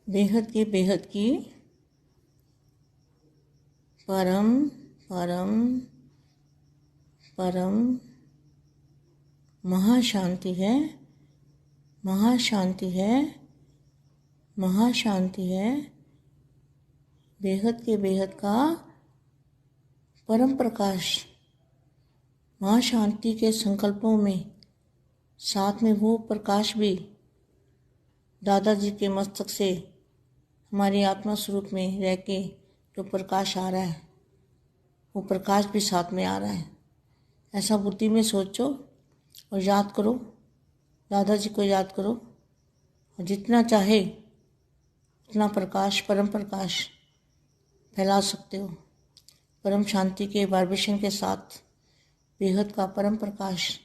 बेहद की परम परम परम महाशांति है, महाशांति है, महाशांति है। बेहद का परम प्रकाश, महाशांति के संकल्पों में साथ में वो प्रकाश भी दादाजी के मस्तक से हमारी आत्मा स्वरूप में रह के जो प्रकाश आ रहा है, वो प्रकाश भी साथ में आ रहा है। ऐसा बुद्धि में सोचो और याद करो, दादाजी को याद करो, और जितना चाहे उतना प्रकाश, परम प्रकाश फैला सकते हो। परम शांति के वाइब्रेशन के साथ बेहद का परम प्रकाश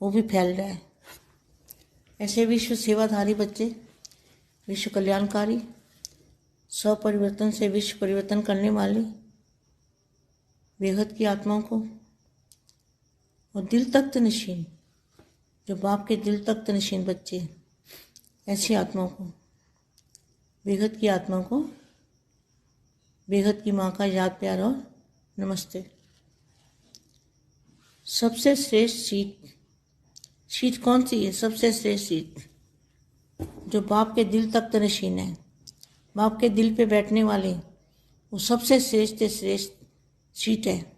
वो भी फैल रहा है। ऐसे विश्व सेवाधारी बच्चे, विश्व कल्याणकारी, स्वपरिवर्तन से विश्व परिवर्तन करने वाले बेहद की आत्माओं को, और दिल तख्त नशीन, जो बाप के दिल तख्त नशीन बच्चे, ऐसी आत्माओं को, बेहद की आत्माओं को बेहद की माँ का याद प्यार और नमस्ते। सबसे श्रेष्ठ सीट कौन सी है? सबसे श्रेष्ठ सीट जो बाप के दिल तख्त नशीन है, बाप के दिल पे बैठने वाले, वो सबसे श्रेष्ठ सीट है।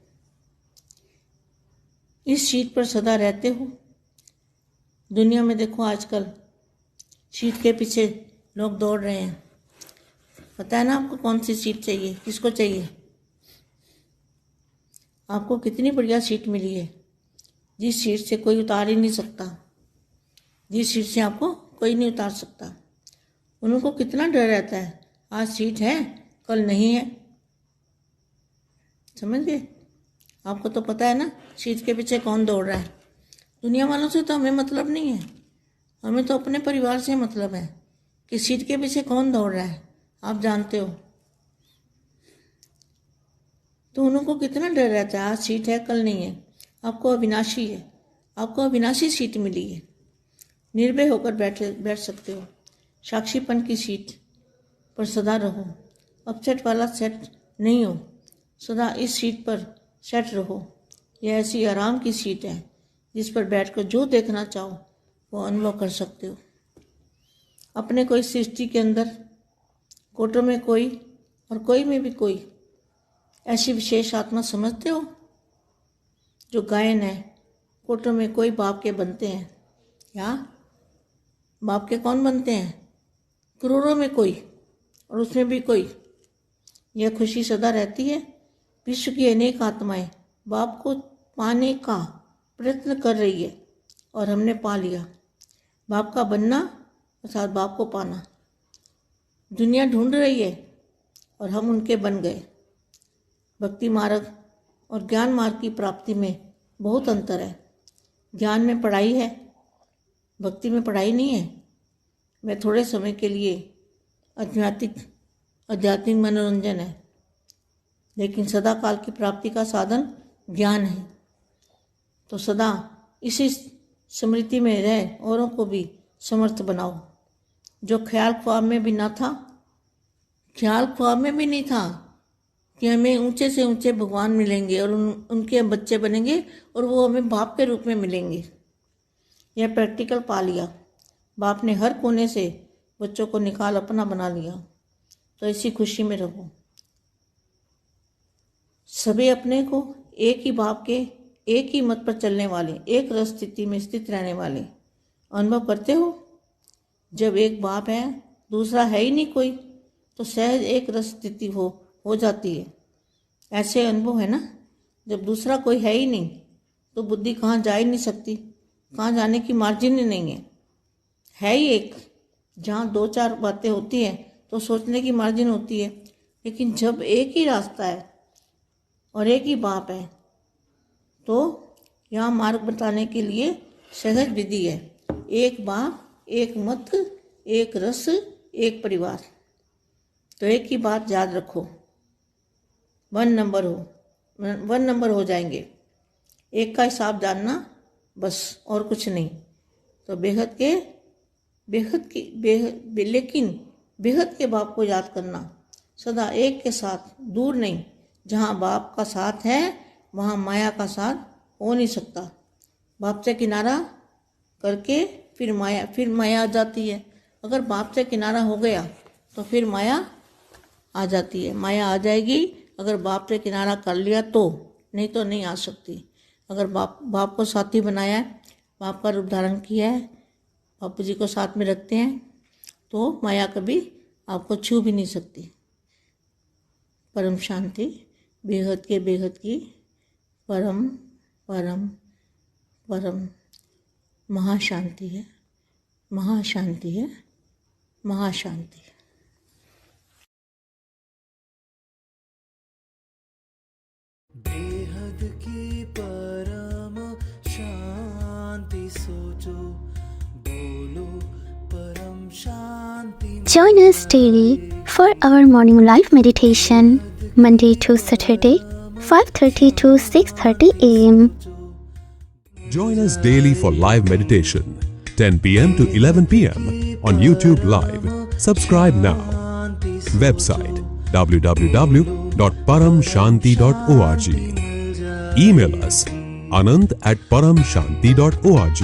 इस सीट पर सदा रहते हो। दुनिया में देखो आजकल सीट के पीछे लोग दौड़ रहे हैं। पता है ना आपको कौन सी सीट चाहिए, किसको चाहिए? आपको कितनी बढ़िया सीट मिली है, जिस सीट से कोई उतार ही नहीं सकता, जिस सीट से आपको कोई नहीं उतार सकता। उनको कितना डर रहता है, आज सीट है कल नहीं है। समझ गए? आपको तो पता है ना सीट के पीछे कौन दौड़ रहा है। दुनिया वालों से तो हमें मतलब नहीं है, हमें तो अपने परिवार से मतलब है कि सीट के पीछे कौन दौड़ रहा है, आप जानते हो। तो उनको कितना डर रहता है, आज सीट है कल नहीं है। आपको अविनाशी है, आपको अविनाशी सीट मिली है। निर्भय होकर बैठ सकते हो। साक्षीपन की सीट पर सदा रहो। अपसेट वाला सेट नहीं हो, सदा इस सीट पर सेट रहो। यह ऐसी आराम की सीट है जिस पर बैठकर जो देखना चाहो वो अनुभव कर सकते हो। अपने कोई सृष्टि के अंदर, कोटों में कोई और कोई में भी कोई ऐसी विशेष आत्मा समझते हो जो गायन है। कोटों में कोई बाप के बनते हैं, या बाप के कौन बनते हैं? करोड़ों में कोई, और उसमें भी कोई। यह खुशी सदा रहती है। विश्व की अनेक आत्माएं बाप को पाने का प्रयत्न कर रही है और हमने पा लिया। बाप का बनना अर्थात बाप को पाना। दुनिया ढूंढ रही है और हम उनके बन गए। भक्ति मार्ग और ज्ञान मार्ग की प्राप्ति में बहुत अंतर है। ज्ञान में पढ़ाई है, भक्ति में पढ़ाई नहीं है। वह थोड़े समय के लिए आध्यात्मिक मनोरंजन है, लेकिन सदा काल की प्राप्ति का साधन ज्ञान है। तो सदा इसी स्मृति में रह औरों को भी समर्थ बनाओ। जो ख्याल ख्वाब में भी ना था, ख्याल ख्वाब में भी नहीं था कि हमें ऊंचे से ऊंचे भगवान मिलेंगे और उनके हम बच्चे बनेंगे और वो हमें बाप के रूप में मिलेंगे। यह प्रैक्टिकल पा लिया। बाप ने हर कोने से बच्चों को निकाल अपना बना लिया। तो इसी खुशी में रहो। सभी अपने को एक ही बाप के, एक ही मत पर चलने वाले, एक रस स्थिति में स्थित रहने वाले अनुभव करते हो। जब एक बाप है, दूसरा है ही नहीं कोई, तो सहज एक रस स्थिति हो जाती है। ऐसे अनुभव है ना। जब दूसरा कोई है ही नहीं तो बुद्धि कहाँ जा ही नहीं सकती, कहाँ जाने की मार्जिन ही नहीं है ही एक। जहाँ दो चार बातें होती हैं तो सोचने की मार्जिन होती है, लेकिन जब एक ही रास्ता है और एक ही बाप है तो यहाँ मार्ग बताने के लिए सहज विधि है। एक बाप, एक मत, एक रस, एक परिवार। तो एक ही बात याद रखो, 1 नंबर हो जाएंगे। एक का हिसाब जानना बस, और कुछ नहीं। तो लेकिन बेहद के बाप को याद करना, सदा एक के साथ दूर नहीं। जहाँ बाप का साथ है वहाँ माया का साथ हो नहीं सकता। बाप से किनारा करके फिर माया आ जाती है। अगर बाप से किनारा हो गया तो फिर माया आ जाती है। माया आ जाएगी अगर बाप से किनारा कर लिया तो, नहीं तो नहीं आ सकती। अगर बाप को साथी बनाया है, बाप का रूप धारण किया है, बापू जी को साथ में रखते हैं, तो माया कभी आपको छू भी नहीं सकती। परम शांति बेहद के बेहद की परम परम परम महाशांति है, महाशांति है, महाशांति है। बेहद की परम शांति सोचो, बोलो परम शांति। Join us daily for our morning live meditation, Monday to Saturday, 5:30 to 6:30 a.m. Join us daily for live meditation, 10 p.m. to 11 p.m. on YouTube Live. Subscribe now. Website www.paramshanti.org. Email us anand@paramshanti.org.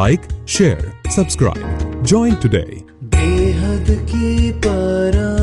Like, share, subscribe. Join today. बेहद की परम